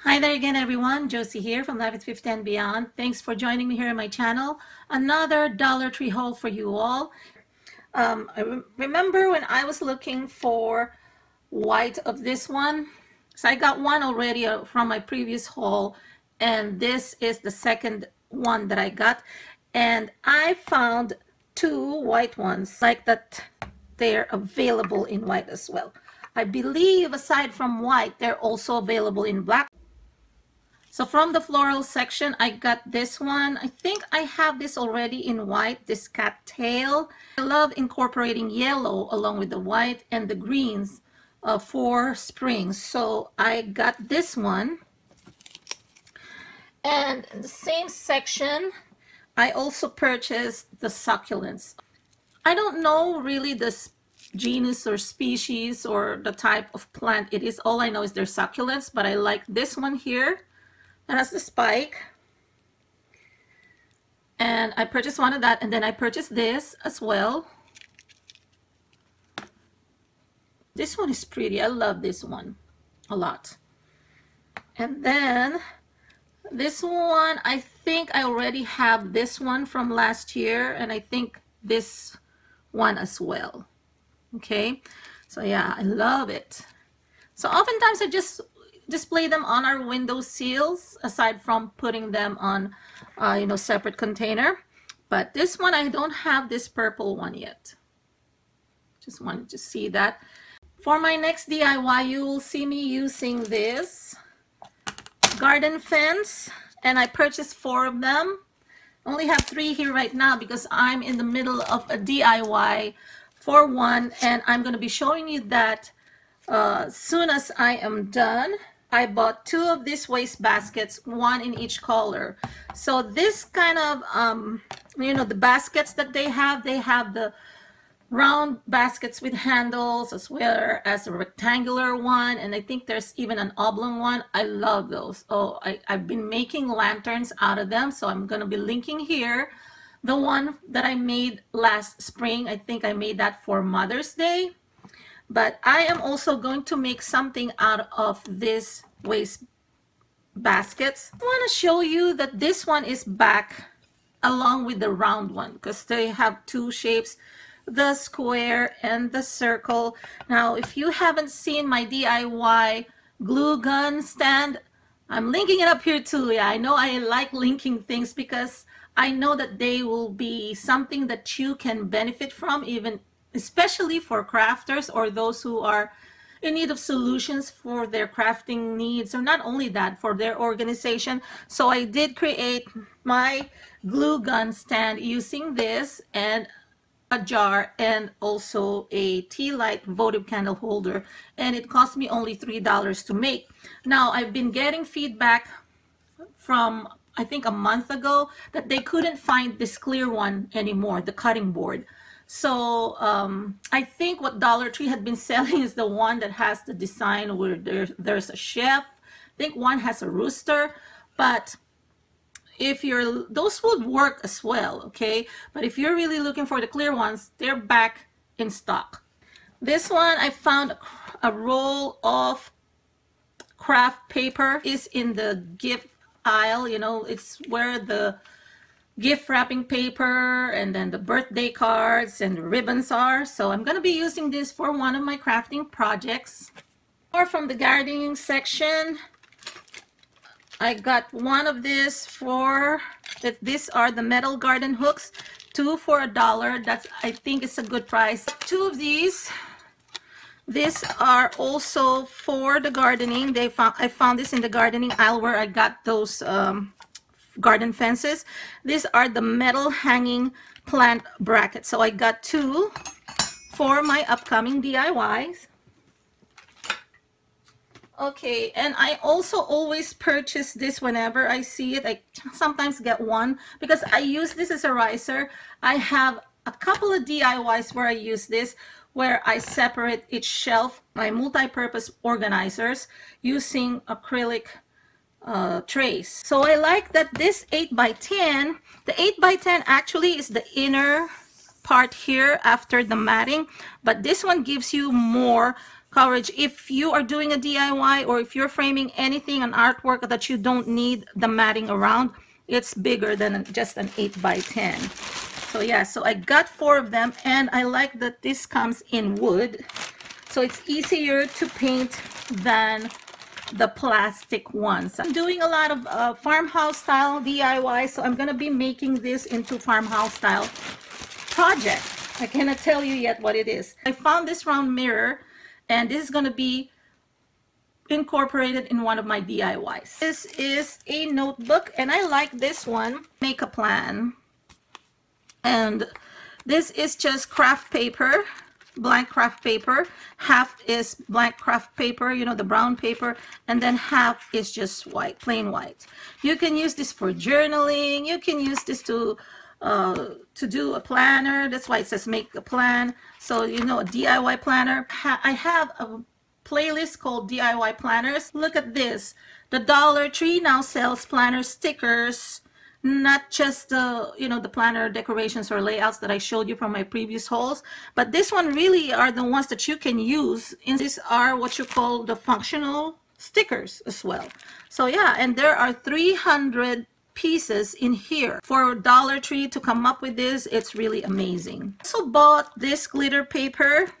Hi there again, everyone. Josie here from Life at 50 and Beyond. Thanks for joining me here on my channel. Another Dollar Tree haul for you all. I remember when I was looking for white of this one. So I got one already from my previous haul, and this is the second one that I got. And I found two white ones like that. They're available in white as well. I believe aside from white, they're also available in black. So from the floral section, I got this one. I think I have this already in white, this cattail. I love incorporating yellow along with the white and the greens for spring. So I got this one. And in the same section, I also purchased the succulents. I don't know really the genus or species or the type of plant it is. All I know is they're succulents, but I like this one here. That has the spike, and I purchased one of that, and then I purchased this as well. This one is pretty. I love this one a lot. And then this one, I think I already have this one from last year, and I think this one as well. Okay, so yeah, I love it. So oftentimes I just display them on our window sills, aside from putting them on separate container. But this one, I don't have this purple one yet. Just wanted to see that. For my next DIY, you will see me using this garden fence, and I purchased 4 of them. Only have 3 here right now because I'm in the middle of a DIY for one, and I'm going to be showing you that as soon as I am done. I bought 2 of these waste baskets, 1 in each color. So this kind of, the baskets that they have the round baskets with handles as well as a rectangular one. And I think there's even an oblong one. I love those. Oh, I've been making lanterns out of them. So I'm going to be linking here the one that I made last spring. I think I made that for Mother's Day. But I am also going to make something out of this waste baskets. I want to show you that this one is back along with the round one because they have 2 shapes, the square and the circle. Now, if you haven't seen my DIY glue gun stand, I'm linking it up here too. Yeah, I know I like linking things because I know that they will be something that you can benefit from, especially for crafters or those who are in need of solutions for their crafting needs, or not only that, for their organization. So I did create my glue gun stand using this and a jar and also a tea light votive candle holder, and it cost me only $3 to make. Now, I've been getting feedback from I think a month ago that they couldn't find this clear one anymore, the cutting board. So I think what Dollar Tree had been selling is the one that has the design where there's a chef. I think one has a rooster, but if those would work as well, okay? But if you're really looking for the clear ones, they're back in stock. This one, I found a roll of craft paper is in the gift aisle. It's where the gift wrapping paper and then the birthday cards and the ribbons are. So I'm going to be using this for one of my crafting projects. Or from the gardening section, I got one of this these are the metal garden hooks, 2 for $1. I think it's a good price. 2 of these are also for the gardening. I found this in the gardening aisle where I got those garden fences. These are the metal hanging plant brackets. So I got 2 for my upcoming DIYs. Okay, and I also always purchase this whenever I see it. I sometimes get one because I use this as a riser. I have a couple of DIYs where I use this, where I separate each shelf, my multi-purpose organizers, using acrylic trays. So I like that this 8x10, the 8x10 actually is the inner part here after the matting, but this one gives you more coverage. If you are doing a DIY or if you're framing anything, an artwork that you don't need the matting around, it's bigger than just an 8 by 10. So yeah, so I got 4 of them, and I like that this comes in wood, so it's easier to paint than the plastic ones. I'm doing a lot of farmhouse style DIY, so I'm gonna be making this into farmhouse style project. I cannot tell you yet what it is. I found this round mirror, and this is gonna be incorporated in one of my DIYs. This is a notebook, and I like this one. Make a plan. And this is just craft paper, blank craft paper. Half is blank craft paper, you know, the brown paper, and then half is just white, plain white. You can use this for journaling. You can use this to do a planner. That's why it says make a plan. So, you know, a DIY planner. I have a playlist called DIY planners. Look at this. The Dollar Tree now sells planner stickers, not just the, you know, the planner decorations or layouts that I showed you from my previous hauls, but this one really are the ones that you can use. And these are what you call the functional stickers as well. So yeah, and there are 300 pieces in here. For Dollar Tree to come up with this, it's really amazing. I also bought this glitter paper.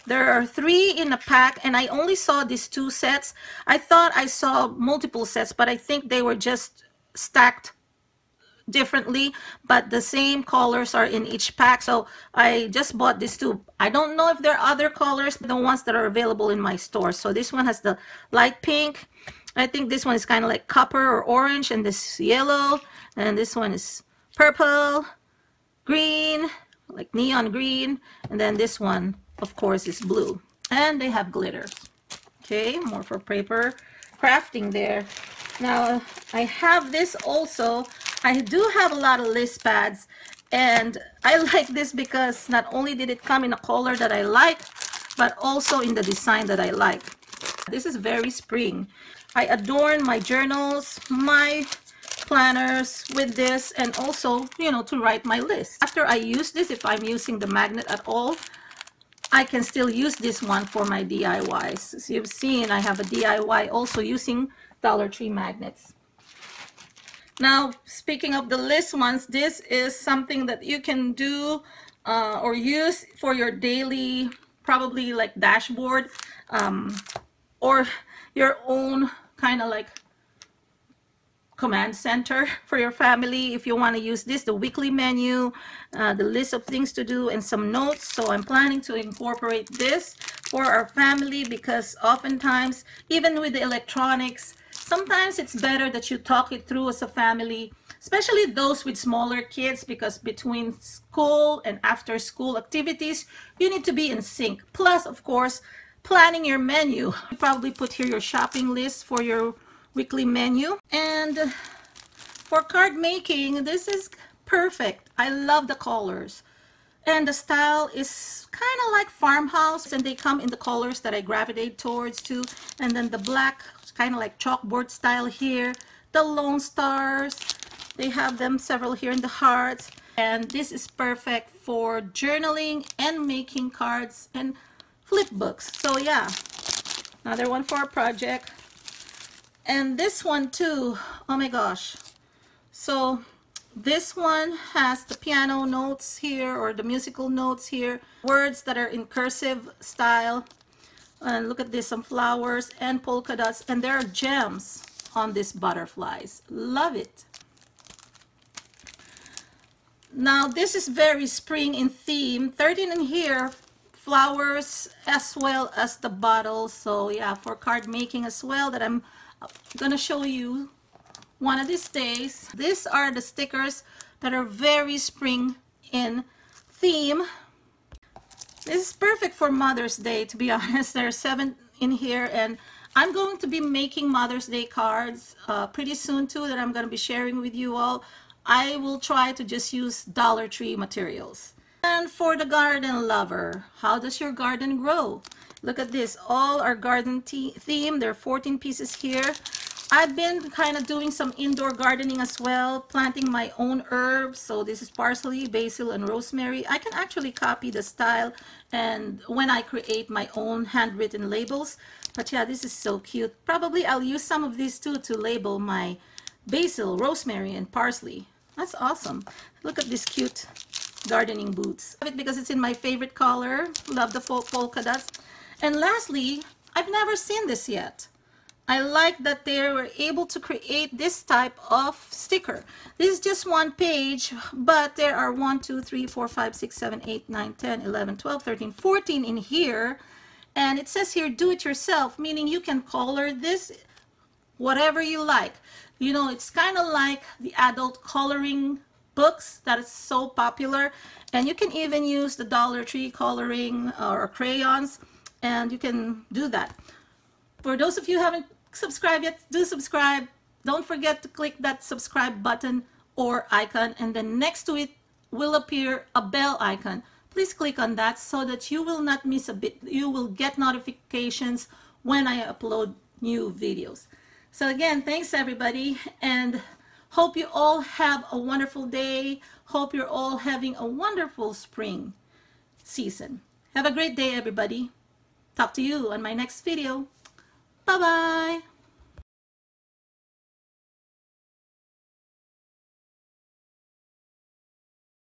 There are 3 in a pack, and I only saw these 2 sets. I thought I saw multiple sets, but I think they were just stacked differently, but the same colors are in each pack. So I just bought these 2. I don't know if there are other colors, the ones that are available in my store. So this one has the light pink. I think this one is kind of like copper or orange, and this yellow, and this one is purple, green, like neon green, and then this one of course is blue, and they have glitter. Okay, more for paper crafting there. Now I have this also. I do have a lot of list pads, and I like this because not only did it come in a color that I like, but also in the design that I like. This is very spring. I adorn my journals, my planners with this, and also, you know, to write my list. After I use this, if I'm using the magnet at all, I can still use this one for my DIYs. As you've seen, I have a DIY also using Dollar Tree magnets. Now, speaking of the list ones, this is something that you can do or use for your daily, probably like dashboard, or your own kind of like command center for your family. If you want to use this, the weekly menu, the list of things to do, and some notes. So I'm planning to incorporate this for our family, because oftentimes, even with the electronics, sometimes it's better that you talk it through as a family, especially those with smaller kids, because between school and after school activities, you need to be in sync. Plus, of course, planning your menu. You probably put here your shopping list for your weekly menu. And for card making, this is perfect. I love the colors, and the style is kind of like farmhouse, and they come in the colors that I gravitate towards too. And then the black, kind of like chalkboard style here, the Lone Stars, they have them several here in the hearts. And this is perfect for journaling and making cards and flip books. So yeah, another one for a project. And this one too, oh my gosh. So this one has the piano notes here, or the musical notes here, words that are in cursive style. And look at this, some flowers and polka dots, and there are gems on these butterflies. Love it. Now this is very spring in theme. 13 in here, flowers as well as the bottles. So yeah, for card making as well, that I'm gonna show you one of these days. These are the stickers that are very spring in theme. This is perfect for Mother's Day, to be honest. There are 7 in here, and I'm going to be making Mother's Day cards pretty soon too, that I'm going to be sharing with you all. I will try to just use Dollar Tree materials. And for the garden lover, how does your garden grow? Look at this, all our garden theme. There are 14 pieces here. I've been kind of doing some indoor gardening as well, planting my own herbs. So this is parsley, basil, and rosemary. I can actually copy the style and when I create my own handwritten labels. But yeah, this is so cute. Probably I'll use some of these too to label my basil, rosemary, and parsley. That's awesome. Look at this cute gardening boots. I love it because it's in my favorite color. Love the polka dots. And lastly, I've never seen this yet. I like that they were able to create this type of sticker. This is just one page, but there are 1, 2, 3, 4, 5, 6, 7, 8, 9, 10, 11, 12, 13, 14 in here. And it says here, do it yourself, meaning you can color this whatever you like. You know, it's kind of like the adult coloring books that is so popular. And you can even use the Dollar Tree coloring or crayons, and you can do that. For those of you who haven't subscribed yet, do subscribe. Don't forget to click that subscribe button or icon, and then next to it will appear a bell icon. Please click on that so that you will not miss a bit. You will get notifications when I upload new videos. So again, thanks everybody, and hope you all have a wonderful day. Hope you're all having a wonderful spring season. Have a great day, everybody. Talk to you on my next video. Bye-bye.